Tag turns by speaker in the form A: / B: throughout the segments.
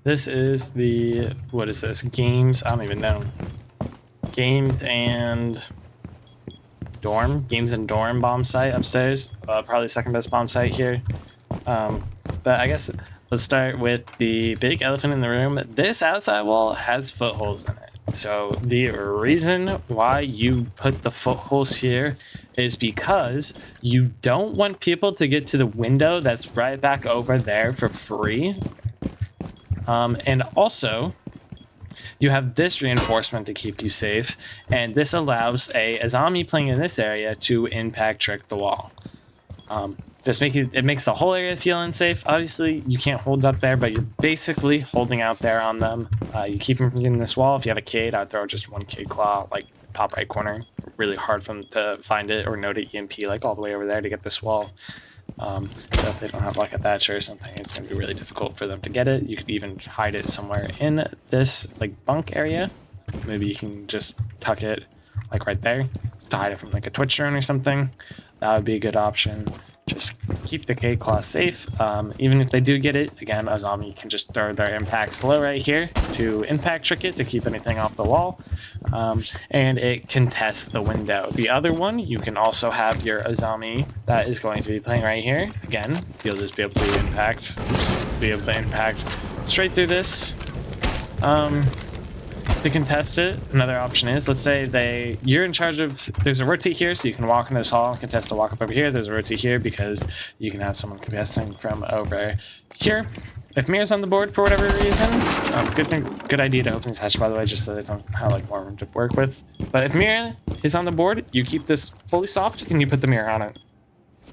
A: This is the, what is this? Games, I don't even know. Games and dorm bomb site upstairs. Probably second best bomb site here. But I guess let's start with the big elephant in the room. This outside wall has footholes in it. So the reason why you put the footholes here is because you don't want people to get to the window that's right back over there for free. And also, you have this reinforcement to keep you safe, and this allows a Azami playing in this area to impact trick the wall. It makes the whole area feel unsafe. Obviously, you can't hold up there, but you're basically holding out there on them. You keep them from getting this wall. If you have a Cade, I'd throw just one Cade Claw, like top right corner. Really hard for them to find it or note it EMP, like all the way over there to get this wall. So if they don't have like a Thatcher or something, it's going to be really difficult for them to get it. You could even hide it somewhere in this like bunk area. Maybe you can just tuck it like right there to hide it from like a Twitch drone or something. That would be a good option. Just keep the Cade Claw safe. Even if they do get it, again, Azami can just throw their impacts low right here to impact trick it to keep anything off the wall. And it contests the window. The other one, you can also have your Azami that is going to be playing right here. Again, you'll just be able to impact straight through this. To contest it, another option is, let's say you're in charge of, there's a rotate here, so you can walk into this hall and contest a walk up over here. There's a rotate here because you can have someone contesting from over here. If Mirror's on the board for whatever reason, good idea to open this hatch, by the way, just so they don't have like more room to work with. But if Mirror is on the board, you keep this fully soft and you put the Mirror on it.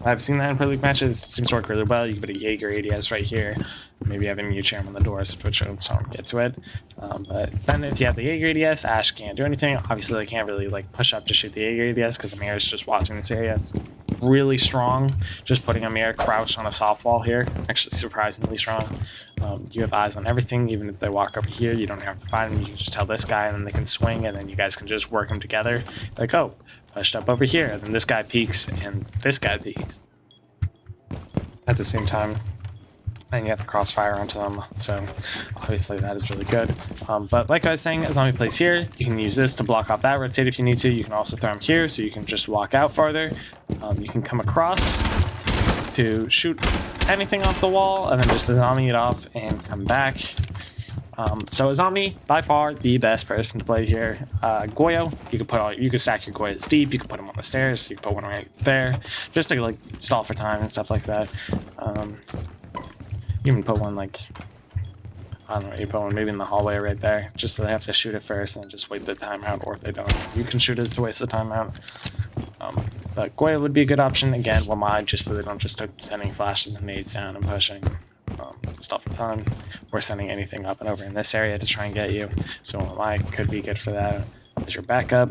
A: I've seen that in Pro League matches. It seems to work really well. You can put a Jaeger ADS right here. Maybe have a mute charm on the door so Twitch don't get to it. But then if you have the Jaeger ADS, Ash can't do anything. Obviously, they can't really like push up to shoot the Jaeger ADS because the Mirror is just watching this area. It's really strong. Just putting a Mirror crouched on a soft wall here. Actually, surprisingly strong. You have eyes on everything. Even if they walk over here, you don't have to find them. You can just tell this guy, and then they can swing, and then you guys can just work them together. Like, oh, pushed up over here, and then this guy peeks, and this guy peeks at the same time, and you have to crossfire onto them, so obviously that is really good. But like I was saying, as long as he plays here, you can use this to block off that rotate if you need to. You can also throw him here, so you can just walk out farther. You can come across to shoot anything off the wall, and then just Azami it off and come back. So Azami, by far the best person to play here. Goyo, you could stack your Goyos deep. You could put them on the stairs. You could put one right there, just to like stall for time and stuff like that. You can put one like, I don't know, you put one maybe in the hallway right there, just so they have to shoot it first and just wait the timeout. Or if they don't, you can shoot it to waste the timeout. But Goyo would be a good option. Again, Lamai, just so they don't just start sending flashes and nades down and pushing. Stuff a ton. We're sending anything up and over in this area to try and get you. So Lamai could be good for that as your backup.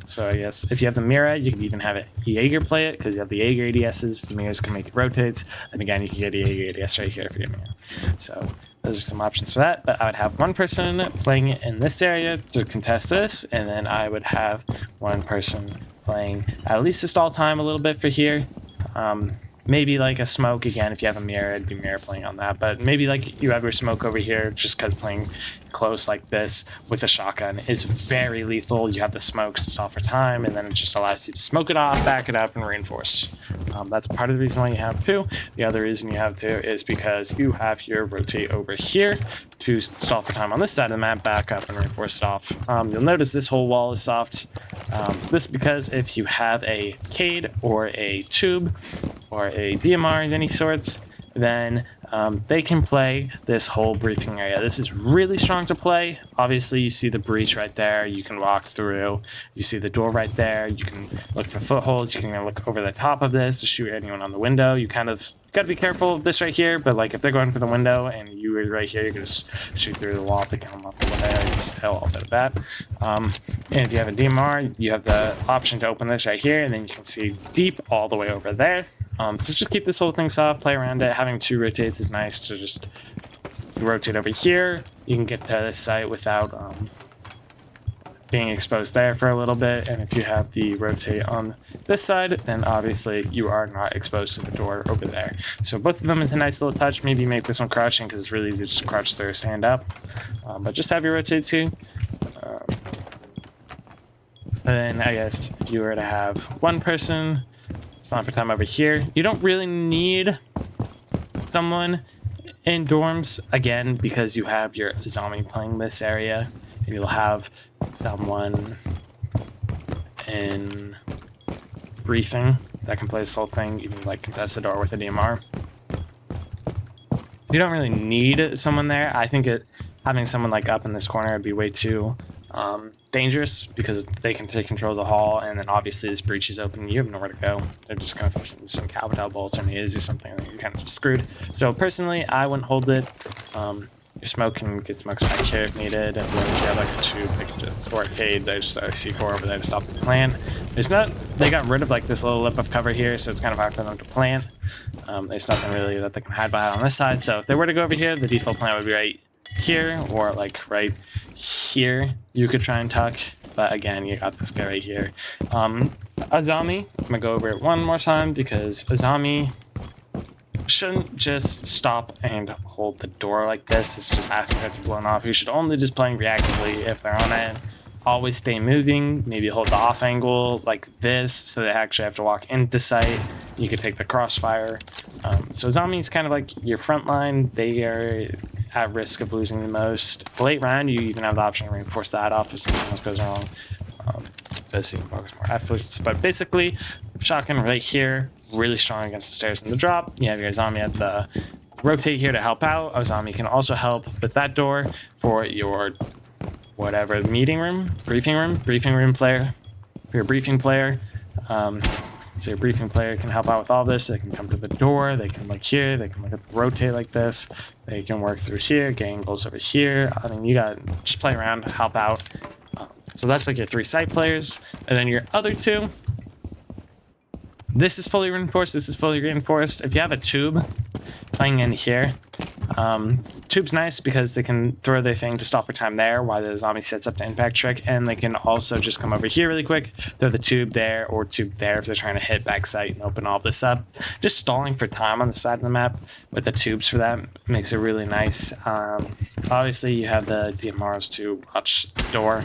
A: So I guess if you have the Mira, you can even have it Jaeger play it because you have the Jaeger ADSs. The Miras can make it rotates. And again, you can get a Jaeger ADS right here for your Mira. So those are some options for that. But I would have one person playing it in this area to contest this. And then I would have one person playing at least a stall time a little bit for here. Maybe like a smoke again. If you have a Mirror, it'd be Mirror playing on that. But maybe like you have your smoke over here just because playing close like this with a shotgun is very lethal. You have the smokes to stall for time, and then it just allows you to smoke it off, back it up, and reinforce. That's part of the reason why you have two. The other reason you have two is because you have your rotate over here to stall for time on this side of the map, back up, and reinforce it off. You'll notice this whole wall is soft. This because if you have a Cade or a Tube or a DMR of any sorts, then they can play this whole briefing area. This is really strong to play. Obviously, you see the breach right there. You can walk through. You see the door right there. You can look for footholds. You can look over the top of this to shoot anyone on the window. You kind of got to be careful of this right here, but like if they're going for the window and you are right here, you can just shoot through the wall to get them off the window. You just hell all bit of that. And if you have a DMR, you have the option to open this right here, and then you can see deep all the way over there. So just keep this whole thing soft, play around it. Having two rotates is nice to just rotate over here. You can get to this site without being exposed there for a little bit, and if you have the rotate on this side, then obviously you are not exposed to the door over there. So both of them is a nice little touch. Maybe make this one crouching because it's really easy to just crouch through, stand up, but just have your rotate too. And then I guess if you were to have one person stomp for time over here, you don't really need someone in dorms, again, because you have your zombie playing this area, and you'll have someone in briefing that can play this whole thing, even like contest the door with a DMR. You don't really need someone there. I think having someone like up in this corner would be way too dangerous, because they can take control of the hall, and then obviously this breach is open. You have nowhere to go. They're just gonna throw some capital bolts or needles or something, and you're kind of just screwed. So personally, I wouldn't hold it. Your smoke can get smokes back here if needed, and if you have like a tube, they can just, or a cade, there's a C4 over there to stop the plant. They got rid of like this little lip of cover here, so it's kind of hard for them to plant. There's nothing really that they can hide behind on this side, so if they were to go over here, the default plant would be right here, or like right here. You could try and tuck, but again, you got this guy right here. Azami, I'm gonna go over it one more time, because Azami shouldn't just stop and hold the door like this. It's just after it's blown off. You should only just playing reactively if they're on it. Always stay moving, maybe hold the off angle like this, so they actually have to walk into sight. You could take the crossfire. So Zami's kind of like your front line. They are at risk of losing the most. Late round, you even have the option to reinforce that off if something else goes wrong. Just so you can focus more efforts. But basically, shotgun right here, really strong against the stairs and the drop. You have your Azami at the rotate here to help out. Azami can also help with that door for your whatever meeting room, briefing room player, for your briefing player. So your briefing player can help out with all this. They can come to the door, they can look here, they can look at the rotate like this, they can work through here, get angles over here. I mean, you got just play around, help out. So that's like your 3 site players, and then your other 2. This is fully reinforced, this is fully reinforced. If you have a tube playing in here, tube's nice because they can throw their thing to stop for time there while the zombie sets up the impact trick, and they can also just come over here really quick, throw the tube there or tube there if they're trying to hit backside and open all this up. Just stalling for time on the side of the map with the tubes for that makes it really nice. Obviously you have the DMRs to watch the door.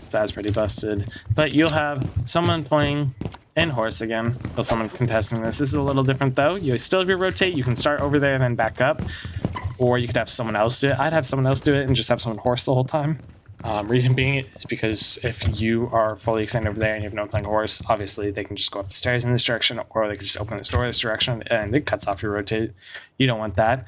A: That's pretty busted, but you'll have someone playing in horse again, or someone contesting this. This is a little different though. You still have your rotate, you can start over there and then back up, or you could have someone else do it. I'd have someone else do it and just have someone horse the whole time. Reason being is because if you are fully extended over there and you have no one playing horse, obviously they can just go up the stairs in this direction, or they can just open this door this direction, and it cuts off your rotate. You don't want that.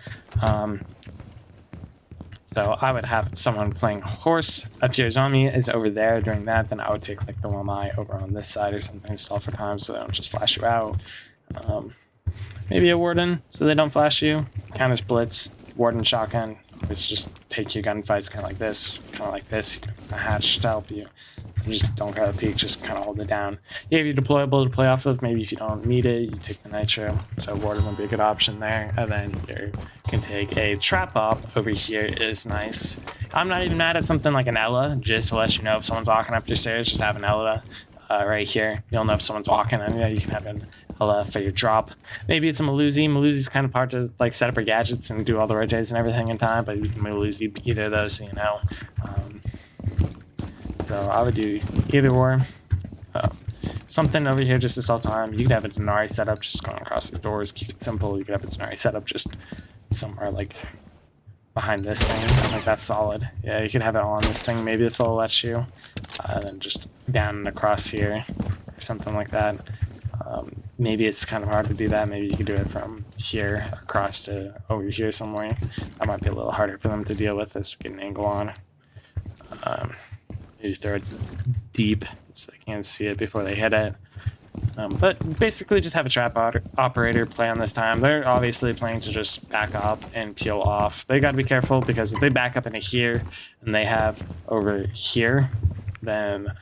A: So I would have someone playing horse. If your zombie is over there doing that, then I would take like the Wamai over on this side or something, stall for time so they don't just flash you out. Maybe a warden so they don't flash you. Counter splits, warden shotgun, which just take your gunfights kind of like this, You can have a hatch to help you. You just don't grab the peak, just kind of hold it down. You have your deployable to play off of. Maybe if you don't need it, you take the nitro. So warden would be a good option there. And then you can take a trap op over here is nice. I'm not even mad at something like an Ella, just to let you know if someone's walking up your stairs, just have an Ella right here. You'll know if someone's walking, and yeah, you can have an Ella for your drop. Maybe it's a Melusi. Melusi's kind of hard to like set up your gadgets and do all the rotates and everything in time, but you can Melusi either of those, so you know. So I would do either or. Something over here just to stall time. You could have a Denari setup just going across the doors, keep it simple. You could have a Denari setup just somewhere like behind this thing. I think that's solid. Yeah, you could have it on this thing, maybe if they'll let you. Then just down and across here or something like that. Maybe it's kind of hard to do that. Maybe you could do it from here across to over here somewhere. That might be a little harder for them to deal with, is to get an angle on. Maybe throw it deep so they can't see it before they hit it. But basically just have a trap operator play on this time. They're obviously playing to just back up and peel off. They got to be careful, because if they back up into here and they have over here, then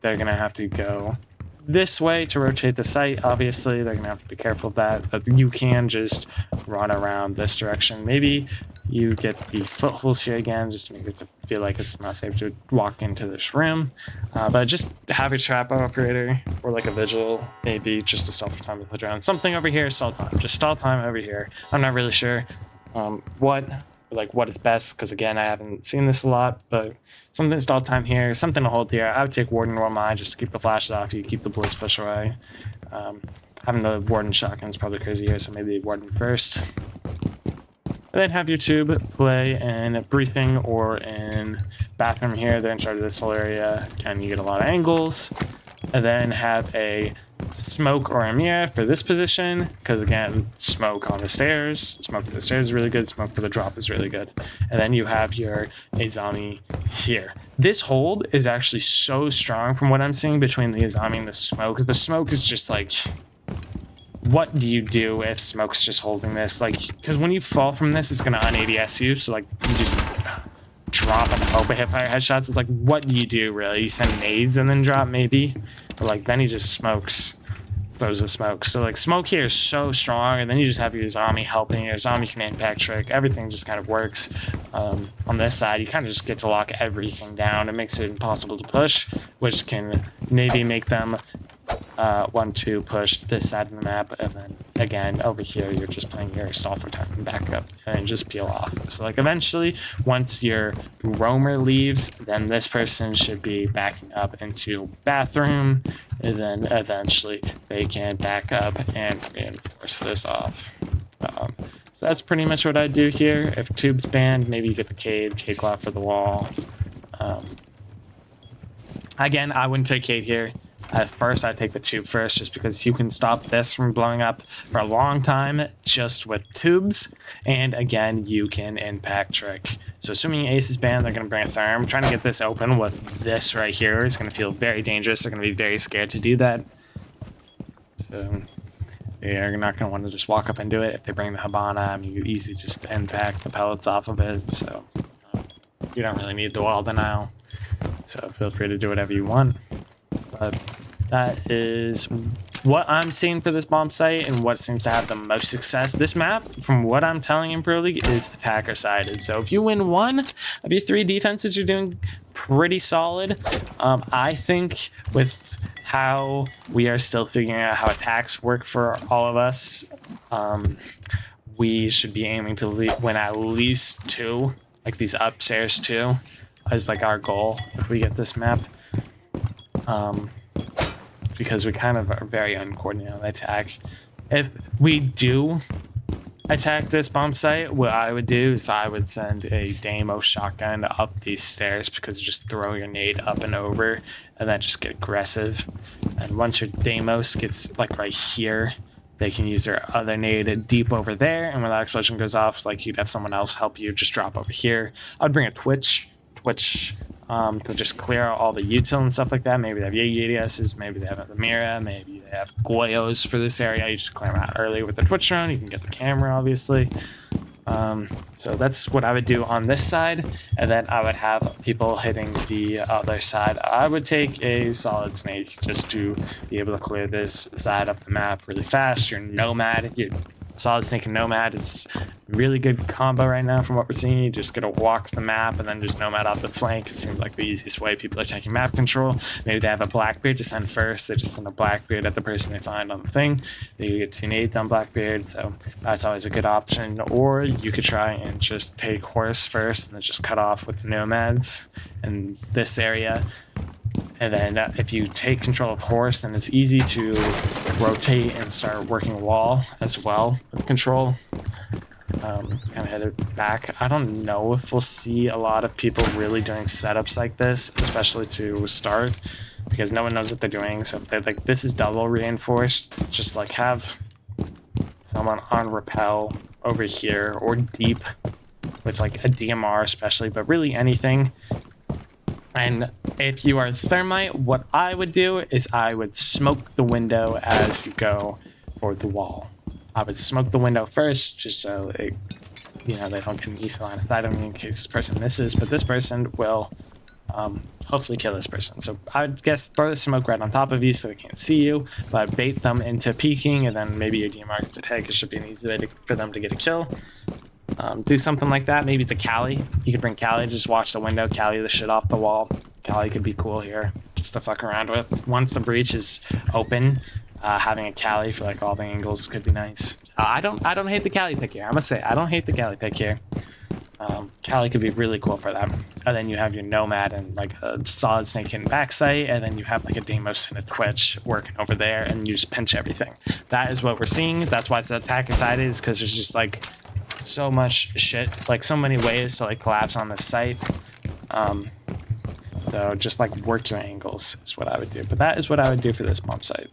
A: they're going to have to go this way to rotate the site. Obviously, they're going to have to be careful of that. But you can just run around this direction. Maybe you get the footholds here again, just to make it feel like it's not safe to walk into this room. But just have a trap operator or like a vigil, maybe just a stall for time with the drone. Something over here, stall time. Just stall time over here. I'm not really sure what is best, because again, I haven't seen this a lot, but something stall time here, something to hold here. I would take Warden Roll Mine just to keep the flashes off you, keep the bullets push away. Having the Warden shotgun is probably crazy here, so maybe Warden first. And then have your tube play in briefing or in bathroom here. They're in charge of this whole area, and you get a lot of angles. And then have a smoke or a mirror for this position, because again, smoke on the stairs. Smoke for the stairs is really good. Smoke for the drop is really good. And then you have your Azami here. This hold is actually so strong from what I'm seeing between the Azami and the smoke. The smoke is just like, what do you do if smoke's just holding this? Like, because when you fall from this, it's gonna un-ADS you. So like, you just drop and hope a hipfire headshots. It's like, what do you do really? You send nades and then drop maybe, but like then he just smokes, throws a smoke. So like smoke here is so strong, and then you just have your zombie helping. Your zombie can impact trick. Everything just kind of works. On this side, you kind of just get to lock everything down. It makes it impossible to push, which can maybe make them want to push this side of the map, and then again over here you're just playing your stall for time and back up and just peel off. So like eventually once your roamer leaves, then this person should be backing up into bathroom, and then eventually they can back up and reinforce this off. So that's pretty much what I do here. If tube's banned, maybe you get the cage lock for the wall. Again, I wouldn't pick Cade here. At first, I'd take the tube first, just because you can stop this from blowing up for a long time just with tubes. And again, you can impact trick. So assuming Ace is banned, they're going to bring a therm. Trying to get this open with this right here is going to feel very dangerous. They're going to be very scared to do that. So they're not going to want to just walk up and do it. If they bring the Habana, I mean, you easily just impact the pellets off of it. So you don't really need the wall denial. So feel free to do whatever you want. But that is what I'm seeing for this bomb site and what seems to have the most success. This map, from what I'm telling in Pro League, is attacker sided. So if you win one of your 3 defenses, you're doing pretty solid. I think with how we are still figuring out how attacks work for all of us, we should be aiming to win at least 2, like these upstairs 2, is like our goal if we get this map. Because we kind of are very uncoordinated on attack. If we do attack this bomb site, what I would do is I would send a Deimos shotgun up these stairs, because you just throw your nade up and over and then just get aggressive. And once your Deimos gets like right here, they can use their other nade deep over there, and when that explosion goes off, like you'd have someone else help you just drop over here. I'd bring a Twitch to just clear out all the util and stuff like that. Maybe they have Yagi ADSs, maybe they have the Mira, maybe they have Goyos for this area. You just clear them out early with the Twitch drone. You can get the camera, obviously. So that's what I would do on this side, and then I would have people hitting the other side. I would take a solid snake just to be able to clear this side of the map really fast. Your Nomad, your Solid Snake and Nomad is really good combo right now from what we're seeing. You just gotta walk the map and then just Nomad off the flank. It seems like the easiest way. People are taking map control. Maybe they have a Blackbeard to send first. They just send a Blackbeard at the person they find on the thing. They get 2 nades on Blackbeard, so that's always a good option. Or you could try and just take Horse first and then just cut off with the Nomads in this area. And then if you take control of Horse, then it's easy to rotate and start working wall as well with control. Kind of head it back. I don't know if we'll see a lot of people really doing setups like this, especially to start, because no one knows what they're doing. So if they're like, this is double reinforced, just like have someone on rappel over here or deep with like a DMR especially, but really anything. And if you are Thermite, what I would do is I would smoke the window as you go for the wall. I would smoke the window first, just so they don't get an easy line of sight on me in case this person misses, but this person will hopefully kill this person. So I would guess throw the smoke right on top of you so they can't see you, but bait them into peeking, and then maybe your DMR gets a tag. It should be an easy way for them to get a kill. Do something like that. Maybe it's a Callie. You could bring Callie, just watch the window, Callie the shit off the wall. Callie could be cool here, just to fuck around with. Once the breach is open, having a Callie for like all the angles could be nice. I don't hate the Callie pick here. I'm gonna say I don't hate the Callie pick here. Callie could be really cool for that. And then you have your Nomad and like a Solid Snake in backside, and then you have like a Deimos and a Twitch working over there, and you just pinch everything. That is what we're seeing. That's why it's attack excited, is because there's just like so much shit, like so many ways to like collapse on this site. So just like work your angles is what I would do. But that is what I would do for this bomb site.